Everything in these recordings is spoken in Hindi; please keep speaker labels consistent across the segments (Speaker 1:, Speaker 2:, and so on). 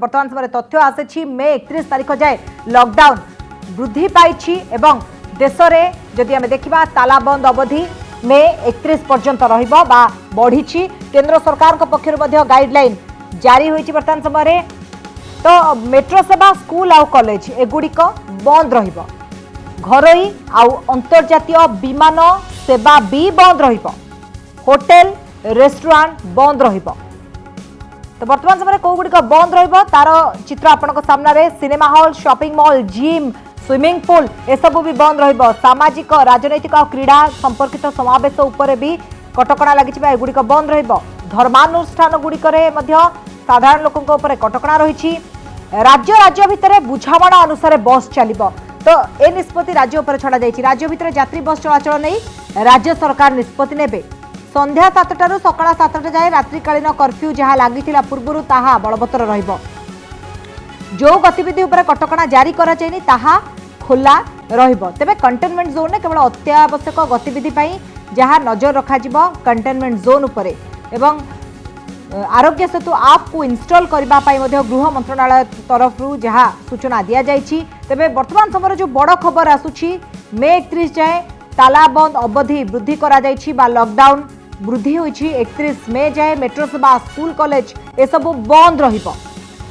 Speaker 1: वर्तमान समय तथ्य आसी मे 31 तारिख जाए लॉकडाउन वृद्धि पाई एवं देश में जदि आम देखा तालाबंद अवधि मे 31 पर्यंत बढ़ी केंद्र सरकार पक्षर गाइडलाइन जारी होती वर्तमान समय तो मेट्रो सेवा स्कूल आउ कॉलेज एगुड़िक बंद रहिबो घरोई आउ अंतर्जातीय विमान सेवा भी बंद रहिबो होटेल रेस्टोरेंट बंद रहिबो। तो वर्तमान समय कौ गुड़िक बंद रहिबो तार चित्र आपन सामने cinema hall shopping mall gym swimming pool एसबू भी बंद रहिबो सामाजिक राजनैतिक और क्रीड़ा संपर्कित समावेश उपरे भी कटकणा लगी एगुड़िक बंद रहिबो धर्मानुष्ठान गुड़िकरे मध्य साधारण लोकों ऊपर कटकणा रही राज्य राज्य भितर बुझामणा अनुसार बस चलिबो तो ए निष्पत्ति राज्य उपर छड़ा जाइछि राज्य भितर यात्री बस चलाचल नहीं राज्य सरकार निष्पत्ति नेबे संध्या 7टारू सकाळ 7टा जाए रात्रिकालीन कर्फ्यू जहाँ लगी पूर्व ताहा बलवत्तर रहिबो जो गतिविधि उपर कटकणा जारी करा जायनि ताहा खोला रहिबो तेबे कंटेनमेंट जोन ने केवल अत्यावश्यक गतिविधि पई जहाँ नजर रखा जिवो कंटेनमेंट जोन उपरे एवं आरोग्य सेतु आप को इंस्टॉल करने गृह मंत्रणालय तरफ जहाँ सूचना दि जाइए तेरे वर्तमान समय जो बड़ खबर आसूची मे 31 जाए तालाबंद अवधि वृद्धि करा बा लॉकडाउन वृद्धि होइछि 31 मे जाए मेट्रो सेवा स्कूल कॉलेज एसबू बंद रहिबो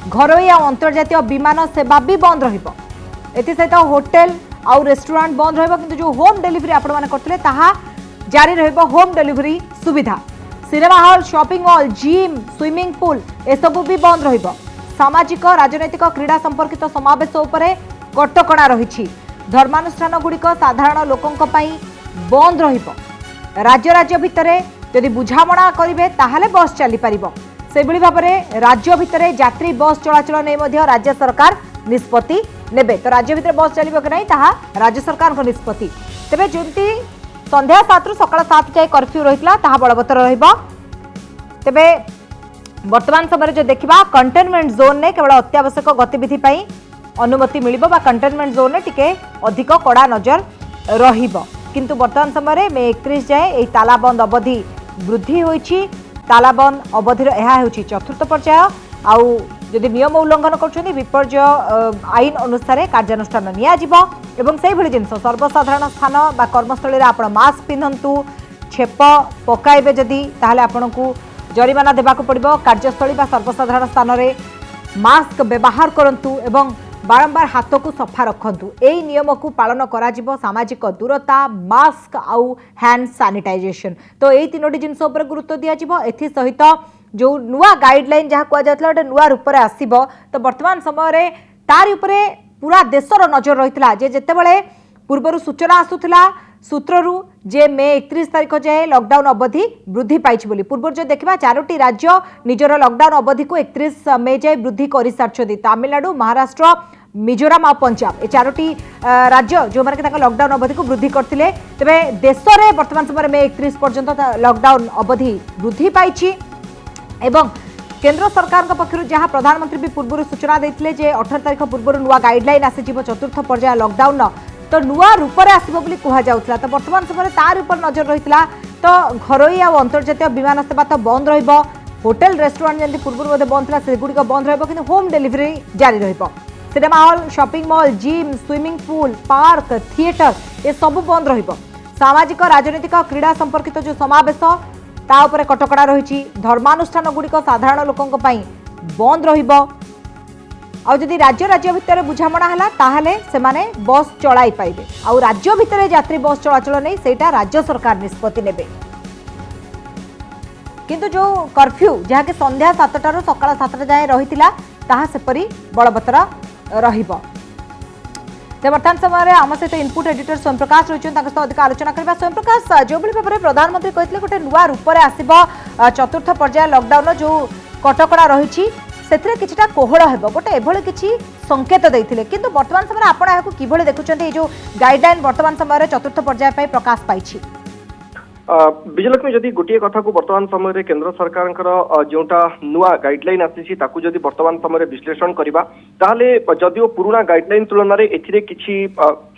Speaker 1: घरोई और अंतर्जातीय विमान सेवा भी बंद रहिबो एथि सहित होटेल आउ रेस्टोरेंट बंद रहिबो किंतु जो होम डिलीवरी आपण माने करथिले ताहा जारी रहिबो होम डिलीवरी सुविधा cinema hall shopping mall gym swimming pool एसबू भी बंद रहिबो सामाजिक राजनैतिक क्रीड़ा संपर्कित समावेश उपरे कटकणा रही धर्मानुष्ठान गुड़िक साधारण लोकों बंद रहिबो राज्य राज्य भितर यदि बुझामणा करेंगे ताहले बस चली पारिबो से भाव में राज्य भितर यात्री बस चलाचल नहीं राज्य सरकार निष्पत्ति नेबे तो राज्य भितर बस चलिबो कि नहीं ताहा राज्य सरकार को निष्पत्ति तेबे जंती संध्या 7 रु सकाळ 7 जाए कर्फ्यू रहितला ताहा बलवत्तर रहिबो तेबे वर्तमान समय जो देखा कंटेनमेंट जोन ने केवल अत्यावश्यक गतिविधि पई अनुमति मिलिबो बा कंटेनमेंट जोन ने टिके अधिक कड़ा नजर रहिबो किंतु वर्तमान समय मे 31 जाए एई तालाबंद अवधि वृद्धि होइछि तालाबंद अवधिर एहा होइछि चतुर्थ पर्याय आउ जदि नियम उल्लंघन कर विपर्य आईन अनुसार कार्यानुष्ठान नियाजिबो एवं से भली जिनस सर्वसाधारण स्थान बा कर्मस्थली रे आपण मास्क पिंधंतु छेप पकाइबे जदि ताहले आपनकु जरिमाना देबाकु पड़िबो कार्यस्थली बा सर्वसाधारण स्थान रे मास्क व्यवहार करंतु एवं बारंबार हाथ को सफा रखंतु एई नियम को पालन करा जिवो सामाजिक दूरता मास्क आउ हैंड सैनिटाइजेशन तो एई तीनोटी जिनस उपर गुरुत्व दिया जिवो एथि सहित जो नुआ गाइडलाइन जहाँ कहुला गोटे नुआ रूप में आसब तो वर्तमान समय तार उपरे पूरा देशर नजर रही है जेतेबेले पूर्वर सूचना आसूला सूत्रु जे मे 31 तारिख जाए लॉकडाउन अवधि वृद्धि पाई पूर्व जो देखा 4टी राज्य निजर लॉकडाउन अवधि को 31 मे जाए वृद्धि कर सारी तमिलनाडु महाराष्ट्र मिजोराम और पंजाब ये 4टी राज्य जो मैंने लॉकडाउन अवधि को वृद्धि करते तेरे देश में वर्तमान समय मे 31 पर्यंत लॉकडाउन अवधि वृद्धि पाई एवं केंद्र सरकार पक्षर जहां प्रधानमंत्री भी पूर्व सूचना देते 18 तारिख पूर्व नुआ गाइडलाइन आसी चतुर्थ पर्याय लॉकडाउन तो नुआ रूप में आसो कहला तो वर्तमान समय तार ऊपर नजर रही तो घरोई और अंतर्जातीय विमान सेवा तो बंद रहिबो होटेल रेस्टोरेंट जमी पूर्व बंद था सेगुड़िक बंद रहिबो किंतु होम डिलीवरी जारी रहिबो cinema hall shopping mall gym swimming pool park theatre ये सब बंद रहिबो सामाजिक राजनैतिक क्रीड़ा संपर्कित जो समावेश ता उपरे कटकणा रही धर्मानुष्ठान गुड़िक साधारण लोकों बंद रहिबो आउ जदि राज्य राज्य भितर बुझामणा है ताहले सेमाने बस चलाई पाइबे आउ राज्य भितर यात्री बस चलाचल नहीं सेटा राज्य सरकार निष्पत्ति नेबे किंतु जो कर्फ्यू जहाँ कि संध्या 7टारू सकाळ 7टा जाए रही ताहा सेपरी बलवत्तर रहिबो वर्तमान समय आम सहित इनपुट एडिटर स्वयं प्रकाश रही सहित अधिक आलोचना करबा स्वयं प्रकाश जो भाव में प्रधानमंत्री कहते गोटे नुआ रूप में आसब चतुर्थ पर्याय लॉकडाउन जो कटकणा रही किछिटा कोहल हेबो गोटे एभली किछि संकेत देइथिले किंतु वर्तमान समय आपण याकु किभली देखुचंते जो गाइडलाइन वर्तमान समय चतुर्थ पर्याय पई प्रकाश पाइछि
Speaker 2: विजयलक्ष्मी जदि गोटे कथा को वर्तमान समय केंद्र सरकार जोटा नुआ गाइडलाइन आसी जदि वर्तमान समय विश्लेषण करवा ताहले जदिओ पुराना गाइडलाइन तुलन में एथिरे किछि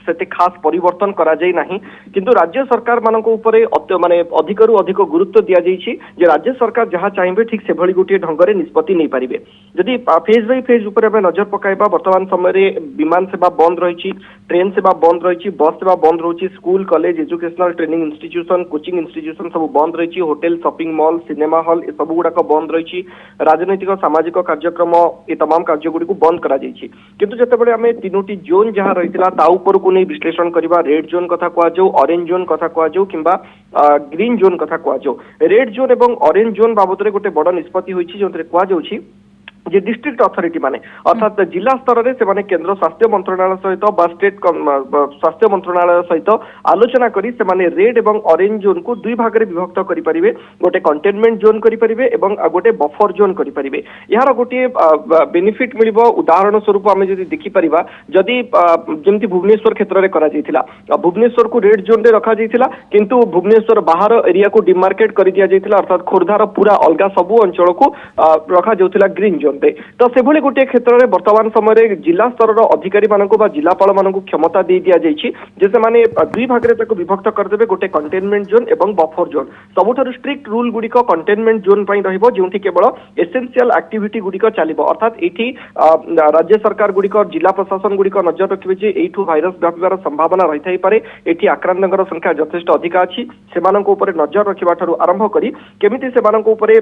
Speaker 2: सेते खास परिवर्तन करा जाय नाही किंतु राज्य सरकार मानक ऊपर माने अधिकरू अधिक गुरुत्व दिया जायछि जे राज्य सरकार जहाँ चाहिए ठीक से भली गोटे ढंगरे निष्पत्ति नहीं पारिबे जदि फेज बाय फेज ऊपर हमें नजर पकाइबा वर्तमान समय विमान सेवा बंद रही ट्रेन सेवा बंद रही बस सेवा बंद रही school college educational training institution coaching institution सब बंद रही hotel shopping mall cinema hall ए सब गुड़ाक बंद रही राजनैतिक सामाजिक कार्यक्रम ये तमाम कार्य गुड़ी बंद करा जायछि किंतु जतेबेले आमे तीनोटी जोन जहाँ रहितला ता ऊपर को नहीं विश्लेषण करबा रेड जोन कथा कुआ जाऊ ऑरेंज जोन कथा कुआ जाऊ किंबा ग्रीन जोन कथा कुआ जाऊ रेड जोन एवं ऑरेंज जोन बाबद रे गोटे बड़ निष्पत्ति होइछि जोंतरे कुआ जाउछि जे डिस्ट्रिक्ट अथॉरिटी माने अर्थात जिला स्तर रे से माने केंद्र स्वास्थ्य मंत्रालय सहित बा स्टेट स्वास्थ्य मंत्रालय सहित आलोचना करी से माने रेड एवं ऑरेंज जोन को दुई भाग रे विभक्त करि परिबे गोटे कंटेनमेंट जोन करि परिबे एवं गोटे बफर जोन करि परिबे यार गोटे बेनिफिट मिलिबो उदाहरण स्वरूप आमे जदि देखि परिबा जदि जेमति भुवनेश्वर क्षेत्र रे करा जायतिला भुवनेश्वर को रेड जोन रे रखा जायतिला किंतु भुवनेश्वर बाहर एरिया को डिमार्केट करि दिया जायतिला अर्थात खोरधार पूरा अलगा सबु अंचल को रखा जाउतिला ग्रीन जोन तो से भली गोटे क्षेत्र में वर्तमान समय जिला स्तर अधिकारी मानक जिलापाल मानक क्षमता दे दिया जायछि जे से माने दुई भाग रे ताको विभक्त करदेबे गोटे कंटेनमेंट जोन एवं बफर जोन सबुठारु स्ट्रिक्ट रूल गुड़िक कंटेनमेंट जोन पई रहिबो जेउठी केवल एसेंशियल एक्टिविटी गुड़िक चलिबो अर्थात एठी राज्य सरकार गुड़िक जिला प्रशासन गुड़िक नजर रखिबे जे एठू भाइरस व्यापिबार संभावना रहि थाई पारे एठी आक्रांतकर संख्या यथेष्ट अधिक अछि सेमानक ऊपर नजर रखिबा ठारु आरंभ करी केमिति सेमानक ऊपर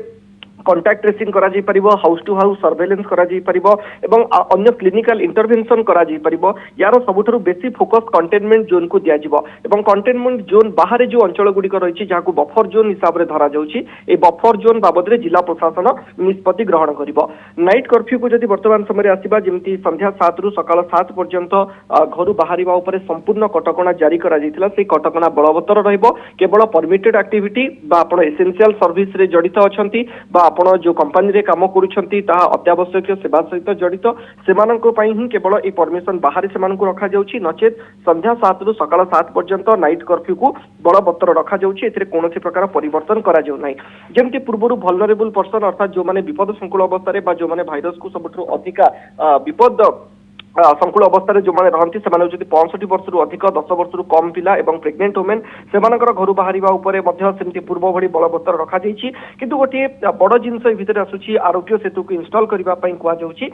Speaker 2: कॉन्टैक्ट ट्रेसिंग करा जाई परिबो हाउस टू हाउस सर्वेलेंस करा जाई परिबो एवं अन्य क्लिनिकल इंटरवेंशन करा जाई परिबो यार सबुठारु बेसी फोकस कंटेनमेंट जोन को दिया जिवो एवं कंटेनमेंट जोन बाहर जो अंचल गुडी रही जाको बफर जोन हिसाब रे धरा जाउची ए बफर जोन बाबद रे जिला प्रशासन निष्पत्ति ग्रहण करिवो नाइट कर्फ्यू को जदि वर्तमान समय आसीबा जेमति संध्या 7 रु सकाळ 7 पर्यंत घरु बाहरिबा ऊपर संपूर्ण कटकणा जारी करा जायतिला से कटकणा बलवत्तर रहइबो केवल परमिटेड एक्टिविटी बा आपण एसेंशियल सर्विस रे जडित अछंती बा आपण जो कंपनी रे काम करूछंती ताहा अत्यावश्यक सेवा सहित जडित सेमाननको पई ही केवल ए परमिशन बाहर सेमाननको रखा जाउची नचेत संध्या 7 रु सकाळ 7 पर्यंत नाइट कर्फ्यू को बलवत्तर रखा जाउची एथिरे कोनोसी प्रकार परिवर्तन करा जाउ नै जेमति पूर्वरु वल्नरेबल पर्सन अर्थात जो माने विपद संकुल अवस्था रे बा जो माने भाइरस को सबठु अधिका विपद संकुल अवस्था जो मैंने रहती से 65 वर्ष अधिक 10 वर्ष कम पिला एवं प्रेग्नेंट वुमेन से घर बाहर सेमती पूर्व भली बलवत्तर रखा जाइए किंतु गोटे बड़ जिनस भितर आसूची आरोग्य सेतु को इनस्टॉल करने कहुच्छी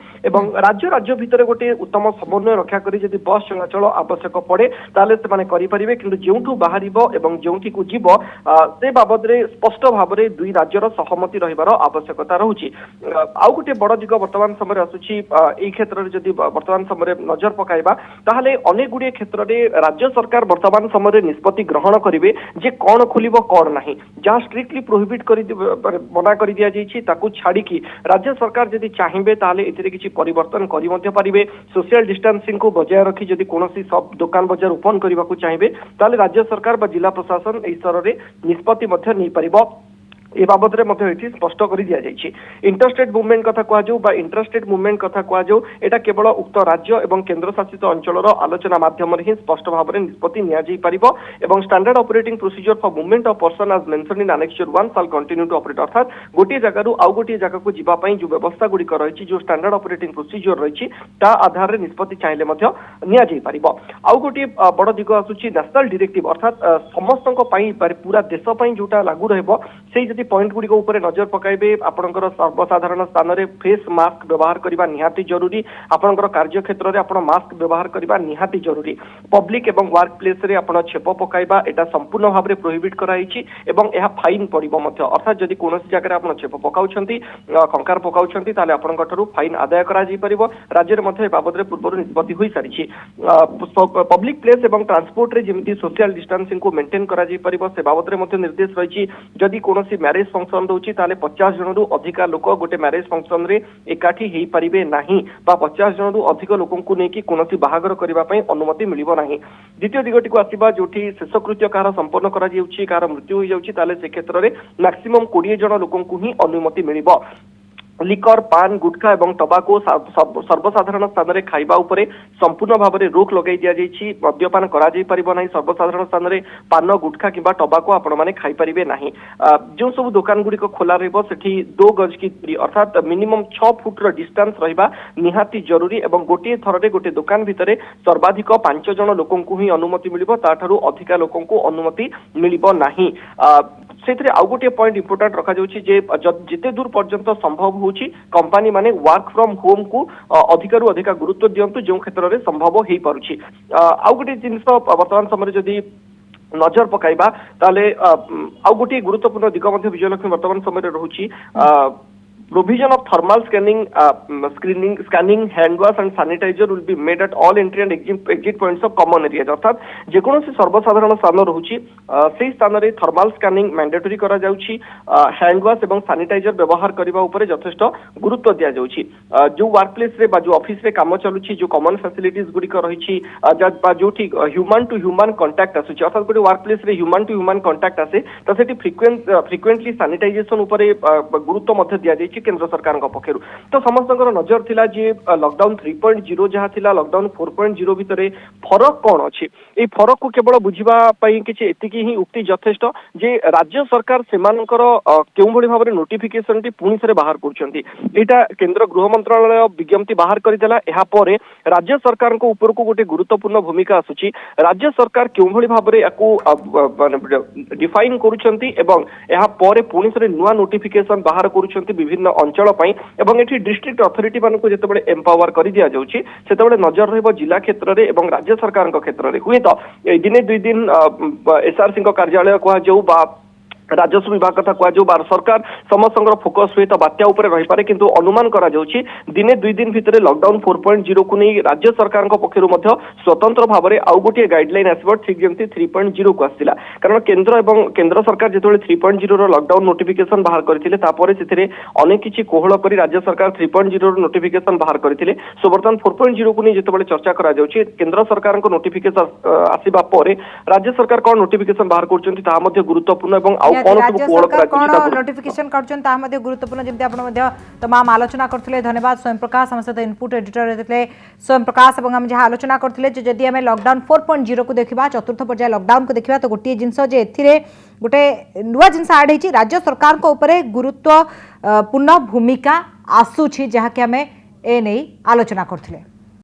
Speaker 2: राज्य राज्य भितर गोटे उत्तम समन्वय रक्षा करी जदि बस चलाचल आवश्यक पड़े ताले से करें किंतु जो बाहर जो को जीव से बाबद में स्पष्ट भाव में दुई राज्यर सहमति रहिबार आवश्यकता रहुची आउ गोटे बड़ दिग वर्तमान समय आसूची एई क्षेत्र में जदि वर्तमान समय नजर पकाइबा ताहले अनेक गुड़िए क्षेत्र में राज्य सरकार वर्तमान समय निष्पत्ति ग्रहण करेंगे जे कौन खोलिब कौन नहीं जहाँ स्ट्रिक्टली प्रोहिबिट कर मना कर दिया जाइए ताकू छाड़िकी राज्य सरकार जदि चाहिए ताहले एथिरे किछि परिवर्तन करि मध्य पारिबे सोशल डिस्टेंसिंग को बजाय रखी जदि कोनोसी सब दुकान बजार ओपन करबा को चाहिए ताहले राज्य सरकार बा जिला प्रशासन एई स्तर रे निष्पत्ति मध्य नहीं पारिबो ए बाबद में स्पष्ट कर दि जाइए इंटरस्टेट मुवमेंट कथा कहुँ इंटरस्टेट मुवमेंट कथा कहुँ एटा केवल उक्त राज्य और केन्द्र शासित अंचल आलोचना माध्यम ही स्पष्ट भाव में निष्पत्ति नि standard operating procedure for movement of person as mention in annexure 1 shall continue to operate अर्थात गोटे जगह आउ गोटे जगह को जीवाई जो व्यवस्था गुड़िक रही जो स्टैंडर्ड ऑपरेटिंग प्रोसीजर रही आधार में निष्पत्ति चाहिए आउ गोटे बड़ दिग आसूची नेशनल डायरेक्टिव अर्थात समस्त पूरा देश जोटा लागू रहिबो से पॉइंट गुड़ी ऊपर नजर पकाइबे आपणकर सर्वसाधारण स्थान में फेस मास्क व्यवहार करने निहाती जरूरी आपणकर कार्य क्षेत्र में आप मास्क व्यवहार करने निहाती जरूरी पब्लिक एवं वर्क प्लेस रे आपण छेप पकाइबा एटा संपूर्ण भाव में प्रोहिबिट कराइछि एवं यह फाइन पड़िबो मध्य अर्थात जदि कोनोसी जगह आपण छेप पकाउछंती कंकार पकाउछंती ताले आपणक ठरु फाइन आदाय करा जी परिबो राज्य रे मध्य बाबद रे पूर्व निष्पत्ति होई सारिछि पब्लिक प्लेस एवं ट्रांसपोर्ट रे जेमिति सोशल डिस्टेंसिंग को मेंटेन करा जी परिबो से बाबद रे मध्य निर्देश रहिछि जदि कोनोसी मैरेज फंक्शन होची ताले 50 जन रु अधिक लोक गोटे मैरेज फंक्शन रे एकाठी हेई परिबे नाही बा 50 जन रु अधिक लोकन को नेकी कोनोसी बाहागर करबा पई अनुमति मिलिबो नाही द्वितीय दिगटी को आसीबा जोठी शेषकृत्य कार संपन्न करा जाउची कार मृत्यु होई जाउची ताले से क्षेत्र रे मैक्सिमम 20 जन लोकन को ही अनुमति मिलिबो लिकर पान गुटखा एवं टबाको सर्वसाधारण स्थान में खाइबा उपरे संपूर्ण भाव में रोक लगे दि मद्यपान करा परिबो नाही। सर्वसाधारण स्थान में पान गुटखा किंबा टबाको आपण माने खाई परिबे नाही। जो सब दुकान गुडी खोला रहबो सेठी 2 गज की दूरी अर्थात मिनिमम 6 फुट रो डिस्टेंस रहिबा निहाती जरूरी एवं गोटे थररे गोटे दुकान भितरे सर्वाधिक 5 जन लोकंकु ही अनुमति मिलिबो ताठारु अधिका लोकंकु अनुमति मिलिबो नाही। सेतरे आउ गोटे पॉइंट इंपोर्टेंट रखा जाउची जे जिते दूर पर्यंत संभव होची कंपनी माने वर्क फ्रॉम होम को अधिकरु अधिका गुरुत्व दियंतु जो क्षेत्र में संभव हो पारुची। आउ गोटे जिनिस वर्तमान समय जदि नजर पकाइबा ताले आउ गोटे गुरुत्वपूर्ण दिग मध्य विजयलक्ष्मी वर्तमान समय रहुची provision of thermal scanning hand wash and sanitizer will be made at all entry and exit points of common areas। अर्थात जेकोसी सर्वसाधारण स्थान रहुची से स्थान रे थर्माल स्कैनिंग मैंडेटरी करा जाउची। हैंड वाश एवं सैनिटाइजर व्यवहार करबा उपरे यथेष्ट गुरुत्व दिया जाउची। जो वर्क प्लेस रे बा जो ऑफिस रे काम चलुची जो कॉमन फैसिलिटीज गुडी कर रहिची जोठी ह्यूमन टू ह्यूमन कांटेक्ट आसुची अर्थात गोटे वर्क प्लेस रे ह्यूमन टू ह्यूमन कांटेक्ट आसे त सेठी फ्रिक्वेंटली सैनिटाइजेशन उपरे गुरुत्व मध्य दिया जाइची केंद्र सरकार पक्षर। तो समस्त नजर थिला जे लॉकडाउन 3.0 जहाँ थिला लॉकडाउन 4.0 भितर फरक कौन अच्छी ये फरक को केवल बुझा किसी एतिकी ही उक्ति यथेष्ट जे राज्य सरकार सेमानकर केउ भली भाबरे नोटिफिकेशन टी पुणी से बाहर करछंती। एटा केंद्र गृह मंत्रालय विज्ञप्ति बाहर करदेला। एहा परे राज्य सरकार को ऊपर को गोटे गुरुत्वपूर्ण भूमिका आसुची। राज्य सरकार केउ भली भाबरे याकू डिफाइन करूछंती एवं एहा परे पुणी से नुआ नोटिफिकेशन बाहर करूछंती विभिन्न अंचल पई एवं एठी डिस्ट्रिक्ट अथॉरिटी मानको जेतेबेले एम्पावर करि दिया जाउची सेतेबेले नजर रहबो जिला क्षेत्र रे एवं राज्य सरकार क्षेत्र रे हुए तो दिने 2 दिन एसआरसी कार्यालय कहा जाऊ बा राजस्व विभाग कथा कह जो सरकार समस्त फोकस हुए तो बात्या उपर रही पारे किंतु अनुमान करा जाउची दिने 2 दिन भितर लॉकडाउन 4.0 को नहीं राज्य सरकार पक्षरु मध्य स्वतंत्र भाव में आउ गोटे गाइडलाइन आसबो ठीक जमती 3.0 को आसिला। कारण केंद्र सरकार जेतबेले 3.0 रो लॉकडाउन नोटिफिकेशन बाहर करथिले तापरे सेथिरे अनेक किछि कोहळ करी राज्य सरकार 3.0 रो नोटिफिकेशन बाहर करथिले। सो वर्तमान 4.0 को नहीं जेतबेले चर्चा करा जाउची केंद्र सरकार को नोटिफिकेशन आसीबा परे राज्य सरकार कोन नोटिफिकेशन बाहर करचंती ता मध्य गुरुत्वपूर्ण एवं
Speaker 1: राज्य सरकार कौन नोटिफिकेशन करछन ता मध्ये गुरुत्वपूर्ण जेमते आपण मध्ये तमाम आलोचना करथिले। धन्यवाद स्वयं प्रकाश हम सहित इनपुट एडिटर रहथिले स्वयं प्रकाश एवं हम जहाँ आलोचना करथिले जे जदि हमें लॉकडाउन 4.0 को देखिबा चतुर्थ पर्याय लॉकडाउन को देखिबा तो गोटे जिंस जे एथिरे गोटे नुवा जिंस ऐड हेची राज्य सरकार को ऊपर गुरुत्वपूर्ण भूमिका आसुछि जहाँ कि हमें ए नहीं आलोचना करथिले।